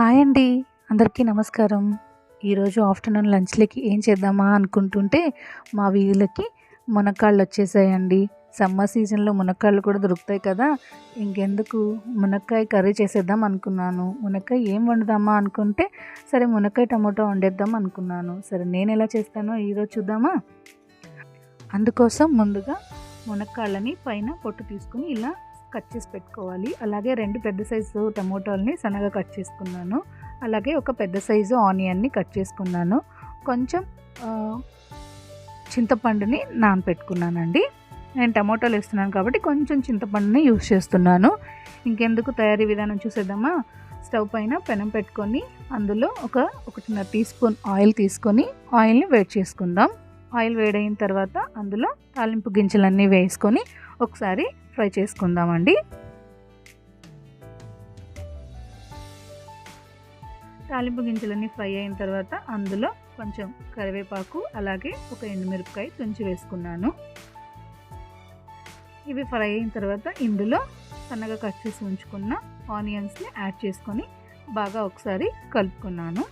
Hi అండి, అందరికీ నమస్కారం. ఈరోజు ఆఫ్టర్నూన్ లంచ్లకి ఏం చేద్దామా అనుకుంటుంటే మా వీధులకి మునక్కాళ్ళు వచ్చేసాయండి. సమ్మర్ సీజన్లో మునక్కాళ్ళు కూడా దొరుకుతాయి కదా, ఇంకెందుకు మునక్కాయ కర్రీ చేసేద్దాం అనుకున్నాను. మునక్కాయ ఏం వండుదామా అనుకుంటే సరే మునక్కాయ టమోటా వండేద్దాం అనుకున్నాను. సరే నేను ఎలా చేస్తానో ఈరోజు చూద్దామా. అందుకోసం ముందుగా మునక్కాళ్ళని పైన పొట్టు తీసుకుని ఇలా కట్ చేసి పెట్టుకోవాలి. అలాగే 2 పెద్ద సైజు టమోటాలని సన్నగా కట్ చేసుకున్నాను. అలాగే ఒక పెద్ద సైజు ఆనియన్ని కట్ చేసుకున్నాను. కొంచెం చింతపండుని నానపెట్టుకున్నానండి. నేను టమోటాలు వేస్తున్నాను కాబట్టి కొంచెం చింతపండుని యూస్ చేస్తున్నాను. ఇంకెందుకు తయారీ విధానం చూసేద్దామా. స్టవ్ పైన పెనం పెట్టుకొని అందులో 1.5 టీ స్పూన్ ఆయిల్ తీసుకొని ఆయిల్ని వేడి చేసుకుందాం. ఆయిల్ వేడైన తర్వాత అందులో తాలింపు గింజలన్నీ వేసుకొని ఒకసారి ఫ్రై చేసుకుందామండి. తాలింపు గింజలన్నీ ఫ్రై అయిన తర్వాత అందులో కొంచెం కరివేపాకు అలాగే ఒక ఎండుమిరపకాయ తుంచి వేసుకున్నాను. ఇవి ఫ్రై అయిన తర్వాత ఇందులో సన్నగా కట్ చేసి ఉంచుకున్న ఆనియన్స్ని యాడ్ చేసుకొని బాగా ఒకసారి కలుపుకున్నాను.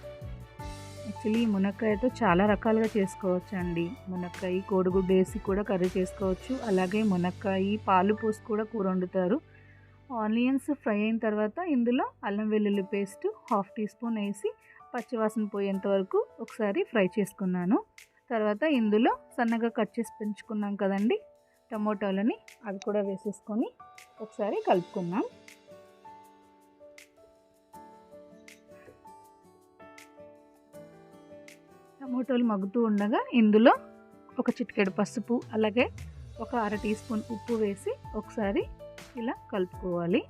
యాక్చువల్లీ మునక్కాయతో చాలా రకాలుగా చేసుకోవచ్చు అండి. మునక్కాయ కోడిగుడ్డు వేసి కూడా కర్రీ చేసుకోవచ్చు. అలాగే మునక్కాయ పాలు పోసి కూడా కూర వండుతారు. ఆనియన్స్ ఫ్రై అయిన తర్వాత ఇందులో అల్లం వెల్లుల్లి పేస్ట్ 1/2 టీ స్పూన్ వేసి పచ్చివాసన పోయేంత వరకు ఒకసారి ఫ్రై చేసుకున్నాను. తర్వాత ఇందులో సన్నగా కట్ చేసి పెంచుకున్నాం కదండి టమోటాలని, అవి కూడా వేసేసుకొని ఒకసారి కలుపుకున్నాం. టమోటాలు మగ్గుతూ ఉండగా ఇందులో ఒక చిటికెడు పసుపు అలాగే ఒక 1/2 టీ స్పూన్ ఉప్పు వేసి ఒకసారి ఇలా కలుపుకోవాలి.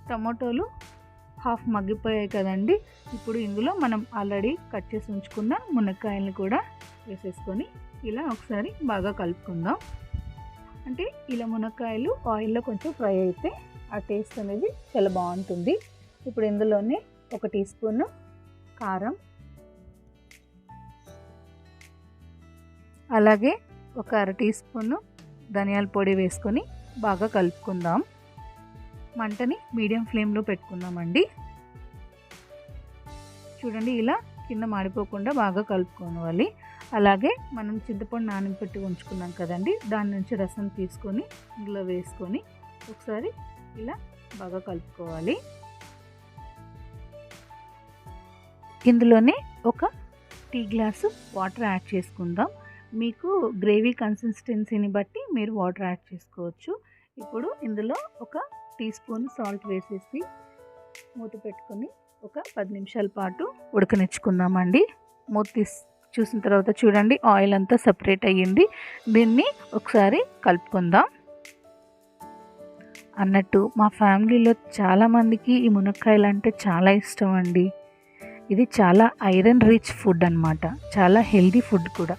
టమోటాలు హాఫ్ మగ్గిపోయాయి కదండి. ఇప్పుడు ఇందులో మనం ఆల్రెడీ కట్ చేసి ఉంచుకున్న మునక్కాయలను కూడా వేసేసుకొని ఇలా ఒకసారి బాగా కలుపుకుందాం. అంటే ఇలా మునక్కాయలు ఆయిల్లో కొంచెం ఫ్రై అయితే ఆ టేస్ట్ అనేది చాలా బాగుంటుంది. ఇప్పుడు ఇందులోనే 1 టీ స్పూన్ కారం అలాగే ఒక 1/2 టీ స్పూన్ ధనియాల పొడి వేసుకొని బాగా కలుపుకుందాం. మంటని మీడియం ఫ్లేమ్లో పెట్టుకుందామండి. చూడండి, ఇలా కింద మాడిపోకుండా బాగా కలుపుకోవాలి. అలాగే మనం చింతపండు నానబెట్టి ఉంచుకున్నాం కదండి, దాని నుంచి రసం తీసుకొని ఇందులో వేసుకొని ఒకసారి ఇలా బాగా కలుపుకోవాలి. ఇందులోనే ఒక టీ గ్లాసు వాటర్ యాడ్ చేసుకుందాం. మీకు గ్రేవీ కన్సిస్టెన్సీని బట్టి మీరు వాటర్ యాడ్ చేసుకోవచ్చు. ఇప్పుడు ఇందులో 1 టీ స్పూన్ సాల్ట్ వేసేసి మూత పెట్టుకొని ఒక 10 నిమిషాల పాటు ఉడకనిచ్చుకుందామండి. మూత తీసి చూసిన తర్వాత చూడండి, ఆయిల్ అంతా సపరేట్ అయ్యింది. దీన్ని ఒకసారి కలుపుకుందాం. అన్నట్టు మా ఫ్యామిలీలో చాలామందికి ఈ మునక్కాయలు అంటే చాలా ఇష్టం అండి. ఇది చాలా ఐరన్ రిచ్ ఫుడ్ అన్నమాట, చాలా హెల్దీ ఫుడ్ కూడా.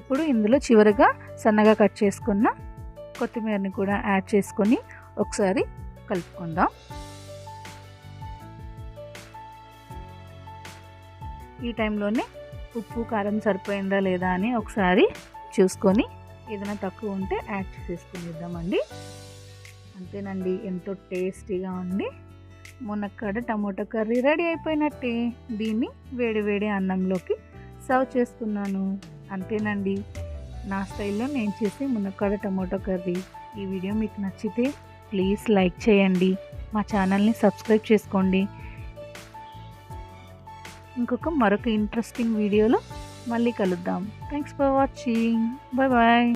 ఇప్పుడు ఇందులో చివరిగా సన్నగా కట్ చేసుకున్న కొత్తిమీరని కూడా యాడ్ చేసుకొని ఒకసారి కలుపుకుందాం. ఈ టైంలోనే ఉప్పు కారం సరిపోయిందా లేదా అని ఒకసారి చూసుకొని ఏదైనా తక్కువ ఉంటే యాడ్ చేసేసుకునిద్దామండి. అంతేనండి, ఎంతో టేస్టీగా ఉండి మునక్కాడ టమోటా కర్రీ రెడీ అయిపోయినట్టే. దీన్ని వేడి వేడి అన్నంలోకి సర్వ్ చేసుకున్నాను. అంతేనండి, నా స్టైల్లో నేను చేసే మునక్కాడ టమోటా కర్రీ. ఈ వీడియో మీకు నచ్చితే ప్లీజ్ లైక్ చేయండి, మా ఛానల్ని సబ్స్క్రైబ్ చేసుకోండి. మరొక ఇంట్రెస్టింగ్ వీడియోలో మళ్ళీ కలుద్దాం. Thanks for watching. Bye bye.